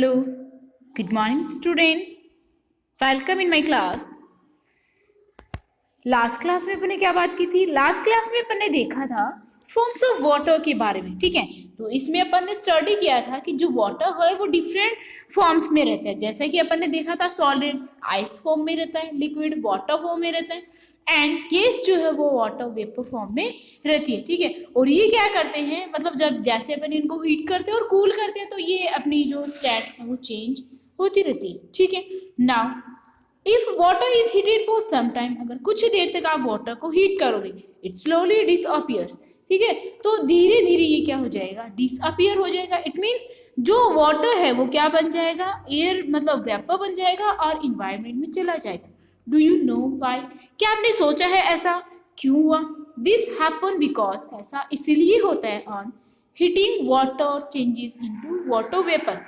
Hello, good morning students. Welcome in my class. Last class में अपन ने क्या बात की थी? लास्ट क्लास में अपन ने देखा था फॉर्म्स ऑफ वाटर के बारे में, ठीक है। तो इसमें अपन ने स्टडी किया था कि जो वाटर है वो डिफरेंट फॉर्म्स में रहता है। जैसे कि अपन ने देखा था सॉलिड आइस फॉर्म में रहता है, लिक्विड वाटर फॉर्म में रहता है, एंड गैस जो है वो वाटर वेपर फॉर्म में रहती है, ठीक है। और ये क्या करते हैं, मतलब जब जैसे अपन इनको हीट करते हैं और कूल करते हैं तो ये अपनी जो स्टेट है वो चेंज होती रहती है, ठीक है। Now if water is heated for some time, अगर कुछ देर तक आप वाटर को हीट करोगे, इट स्लोली डिसअपियर्स, ठीक है। तो धीरे धीरे ये क्या हो जाएगा, डिसअपियर हो जाएगा। इट मीन्स जो वाटर है वो क्या बन जाएगा, एयर मतलब वेपर बन जाएगा और इन्वायरमेंट में चला जाएगा। Do you know why? क्या आपने सोचा है ऐसा क्यों हुआ? दिस हैपन बिकॉज, ऐसा इसलिए होता है on heating water changes into water vapour,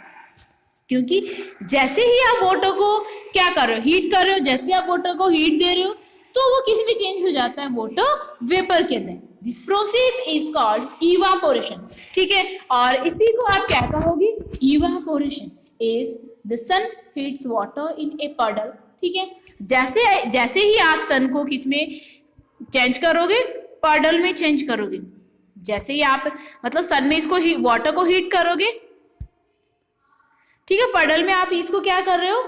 क्योंकि जैसे ही आप वाटर को क्या कर रहे हो, हीट कर रहे हो, जैसे आप वाटर को हीट दे रहे हो तो वो किस में चेंज हो जाता है, वाटर वेपर के अंदर। This process is called evaporation, ठीक है। और इसी को आप क्या कहोगे, evaporation is the sun heats water in a puddle, ठीक है। जैसे जैसे ही आप सन को किस में चेंज करोगे, पडल में चेंज करोगे। जैसे ही आप मतलब सन में इसको वाटर को हीट करोगे, ठीक है, पडल में आप इसको क्या कर रहे हो,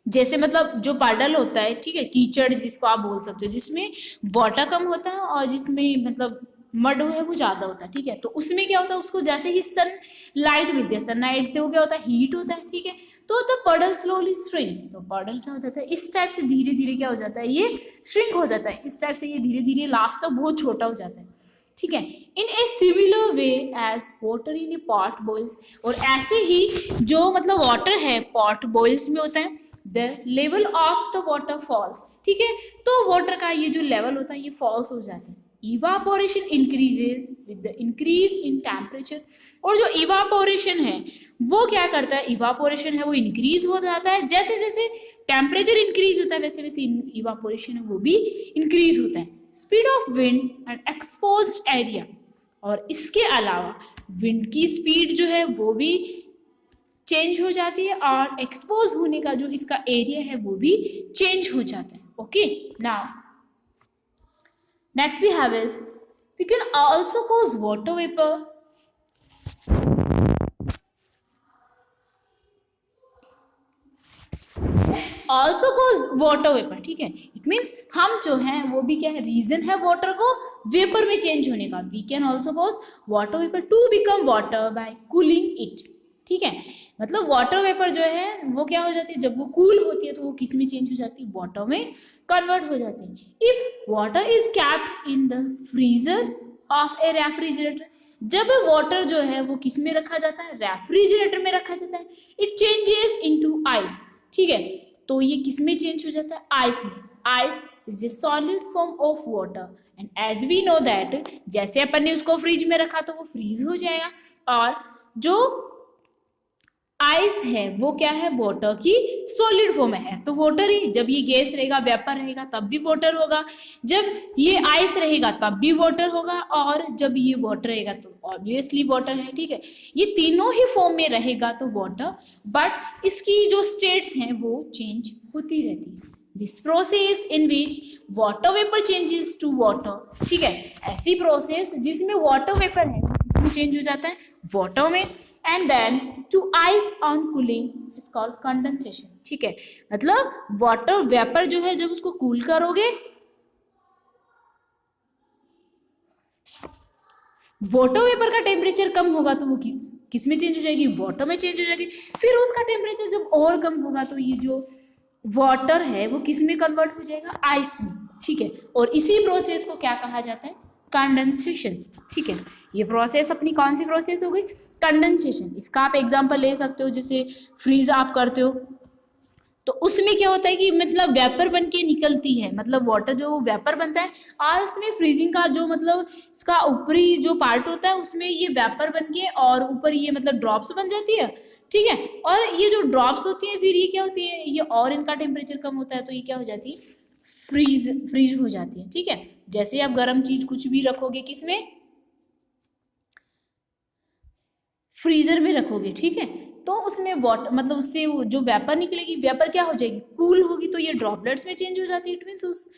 जैसे मतलब जो पाडल होता है, ठीक है, कीचड़ जिसको आप बोल सकते हो, जिसमें वाटर कम होता है और जिसमें मतलब मड है वो ज्यादा होता है, ठीक है। तो उसमें क्या होता है, उसको जैसे ही सन लाइट मिलती है, सन लाइट से वो क्या होता है, हीट होता है, ठीक है। तो द पडल स्लोली श्रिंक्स, तो पडल क्या हो जाता है, इस टाइप से धीरे धीरे क्या हो जाता है, ये श्रिंक हो जाता है, इस टाइप से ये धीरे धीरे लास्ट तक बहुत छोटा हो जाता है, ठीक है। In a similar way as water in a pot boils, और ऐसे ही जो मतलब वाटर है पॉट बॉइल्स में होता है, the level of the water falls, ठीक है। तो वाटर का ये जो लेवल होता है ये फॉल्स हो जाता है। Evaporation increases with the increase in temperature, और जो इवापोरेशन है वो क्या करता है, इवापोरेशन है वो इंक्रीज हो जाता है, जैसे जैसे टेम्परेचर इंक्रीज होता है वैसे वैसे इवापोरेशन है वो भी इंक्रीज होता है। Speed of wind and exposed area, और इसके अलावा विंड की स्पीड जो है वो भी चेंज हो जाती है और एक्सपोज होने का जो इसका एरिया है वो भी चेंज हो जाता है। Okay, now next we have is we can also cause water vapour, also cause water vapour, ठीक है। इट मीन्स हम जो है वो भी क्या है, रीजन है वाटर को वेपर में चेंज होने का। We can also cause water vapour to become water by cooling it, ठीक है। मतलब वाटर वेपर जो है वो क्या हो जाती है, जब वो कूल होती है तो वो किस में चेंज हो जाती है, वाटर में कन्वर्ट हो जाती है। If water is capped in the freezer of A refrigerator, जब वाटर जो है वो किस में रखा जाता है, रेफ्रिजरेटर में रखा जाता है, इट चेंजेस इनटू आइस, ठीक है। तो ये किस में चेंज हो जाता है, आइस में। Ice is a solid form of water, and as we know that, जैसे अपन ने उसको फ्रिज में रखा तो वो फ्रीज हो जाएगा, और जो आइस है वो क्या है, वाटर की सॉलिड फॉर्म है, तो वाटर ही, जब ये गैस रहेगा वेपर रहेगा तब भी वाटर होगा, जब ये आइस रहेगा तब भी वाटर होगा, और जब ये वाटर रहेगा तो ऑब्वियसली वाटर है, ठीक है। ये तीनों ही फॉर्म में रहेगा तो वाटर, बट इसकी जो स्टेट्स हैं वो चेंज होती रहती है। This process in which water vapour changes to water, ठीक है, ऐसी प्रोसेस जिसमें वाटर वेपर है चेंज हो जाता है वाटर में, and then to ice on cooling is called condensation, ठीक है। मतलब वाटर वेपर जो है जब उसको कूल करोगे, वाटर वेपर का टेम्परेचर कम होगा तो वो किस में चेंज हो जाएगी, वाटर में चेंज हो जाएगी। फिर उसका टेम्परेचर जब और कम होगा तो ये जो वाटर है वो किस में कन्वर्ट हो जाएगा, आइस में, ठीक है। और इसी प्रोसेस को क्या कहा जाता है, कंडेंसेशन, ठीक है। ये प्रोसेस अपनी कौन सी प्रोसेस हो गई, कंडेंसेशन। इसका आप एग्जांपल ले सकते हो, जैसे फ्रीज आप करते हो तो उसमें क्या होता है कि मतलब वेपर बन के निकलती है, मतलब वाटर जो वेपर बनता है, और उसमें फ्रीजिंग का जो मतलब इसका ऊपरी जो पार्ट होता है उसमें ये वेपर बन के और ऊपर ये मतलब ड्रॉप्स बन जाती है, ठीक है। और ये जो ड्रॉप्स होती है फिर ये क्या होती है, ये और इनका टेम्परेचर कम होता है तो ये क्या हो जाती है, फ्रीज हो जाती है, ठीक है। जैसे आप गर्म चीज कुछ भी रखोगे किसमें, फ्रीजर में रखोगे, ठीक है, तो उसमें वाटर मतलब उससे वो जो वेपर निकलेगी, वेपर क्या हो जाएगी, कूल होगी, तो ये ड्रॉपलेट्स में चेंज हो जाती है। इट मीन्स उस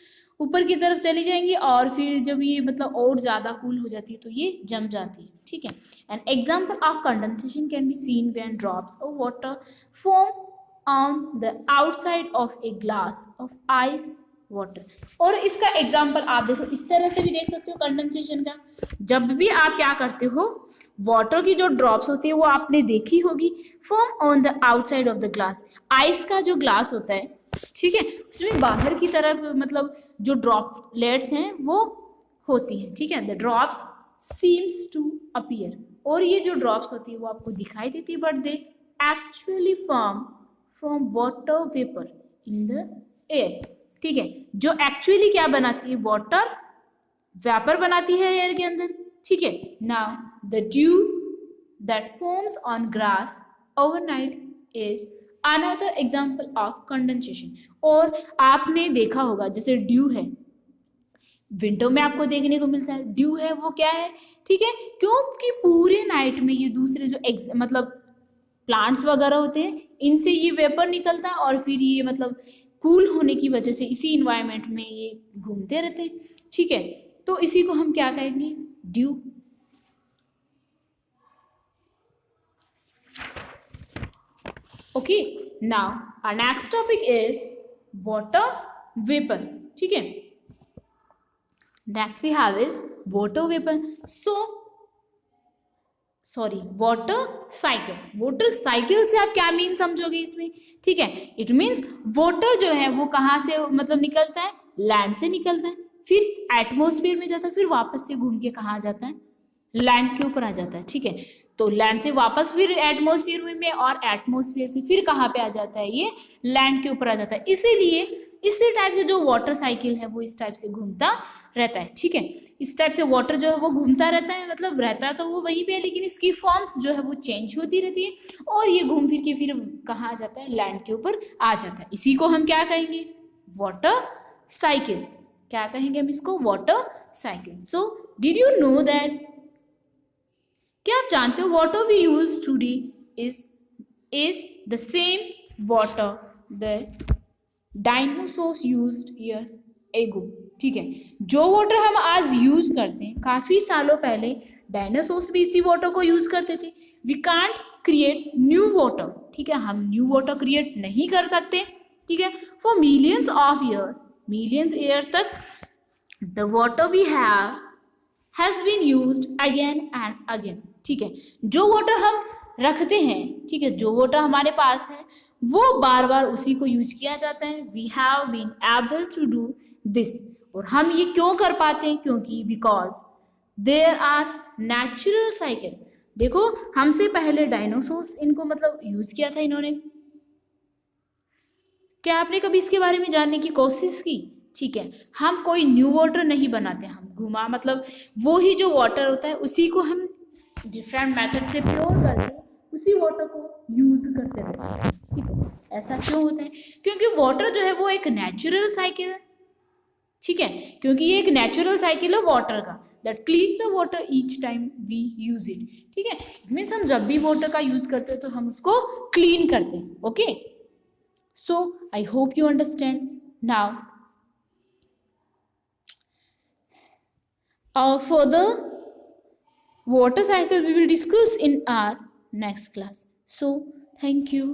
ऊपर की तरफ चली जाएंगी और फिर जब ये मतलब और ज़्यादा कूल हो जाती है तो ये जम जाती है, ठीक है। An example of condensation can be seen when drops of water form on the outside of a glass of ice water. और इसका एग्जाम्पल आप देखो इस तरह से भी देख सकते हो कंडेंसेशन का। जब भी आप क्या करते हो, वाटर की जो ड्रॉप्स होती है वो आपने देखी होगी, form on the outside of the glass. Ice का जो ग्लास होता है, ठीक है, उसमें बाहर की तरफ मतलब जो ड्रॉपलेट्स हैं वो होती हैं, ठीक है। The drops seems to appear, और ये जो ड्रॉप्स होती है वो आपको दिखाई देती है, but they actually form from water vapour in the air, ठीक है। जो एक्चुअली क्या बनाती है, वाटर वेपर बनाती है एयर के अंदर, ठीक है। Now the due that forms on grass overnight is another example of condensation. और आपने देखा होगा जैसे ड्यू है, विंटर में आपको देखने को मिलता है, ड्यू है वो क्या है, ठीक है, क्योंकि पूरे नाइट में ये दूसरे जो मतलब प्लांट्स वगैरह होते हैं इनसे ये वेपर निकलता है और फिर ये मतलब कूल होने की वजह से इसी इन्वायरमेंट में ये घूमते रहते हैं, ठीक है। तो इसी को हम क्या कहेंगे, dew. Okay, now our next topic is water vapour, ठीक है। Next we have is water vapour, water cycle. Water cycle से आप क्या मीन समझोगे इसमें, ठीक है। इट मीन्स वाटर जो है वो कहाँ से मतलब निकलता है, लैंड से निकलता है, फिर एटमॉस्फेयर में जाता है, फिर वापस से घूम के कहाँ आ जाता है, लैंड के ऊपर आ जाता है, ठीक है। तो लैंड से वापस फिर एटमॉस्फेयर में और एटमॉस्फेयर से फिर कहाँ पे आ जाता है, ये लैंड के ऊपर आ जाता है। इसीलिए इसी टाइप से जो वाटर साइकिल है वो इस टाइप से घूमता रहता है, ठीक है। इस टाइप से वाटर जो है वो घूमता रहता है, मतलब रहता तो वो वहीं पे है, लेकिन इसकी फॉर्म्स जो है वो चेंज होती रहती है और ये घूम फिर के फिर कहाँ आ जाता है, लैंड के ऊपर आ जाता है। इसी को हम क्या कहेंगे, वाटर साइकिल। क्या कहेंगे हम इसको, water cycle. So did you know that, क्या आप जानते हो water we use today is the same water the dinosaurs used years ago, ठीक है। जो वाटर हम आज यूज करते हैं काफी सालों पहले डायनासोर्स भी इसी वाटर को यूज करते थे। We can't create new water, ठीक है, हम न्यू वाटर क्रिएट नहीं कर सकते, ठीक है। For millions of years, millions years तक the water we have has been used again and again, ठीक है। जो वाटर हम रखते हैं, ठीक है, जो वाटर हमारे पास है वो बार बार उसी को यूज किया जाता है। We have been able to do this, और हम ये क्यों कर पाते हैं, क्योंकि because there are natural cycle. देखो हमसे पहले डायनासोर्स इनको मतलब यूज किया था इन्होंने। क्या आपने कभी इसके बारे में जानने की कोशिश की, ठीक है। हम कोई न्यू वाटर नहीं बनाते, हम घुमा मतलब वो ही जो वाटर होता है उसी को हम डिफरेंट मेथड से प्योर करके उसी वाटर को यूज करते रहते हैं, ठीक है। ऐसा क्यों होता है, क्योंकि वाटर जो है वो एक नेचुरल साइकिल है, ठीक है, क्योंकि ये एक नेचुरल साइकिल है वाटर का, that clean the water each time we use it, ठीक है। मीन्स हम जब भी वाटर का यूज करते हैं तो हम उसको क्लीन करते हैं, okay. So I hope you understand now. Further water cycle we will discuss in our next class. So thank you.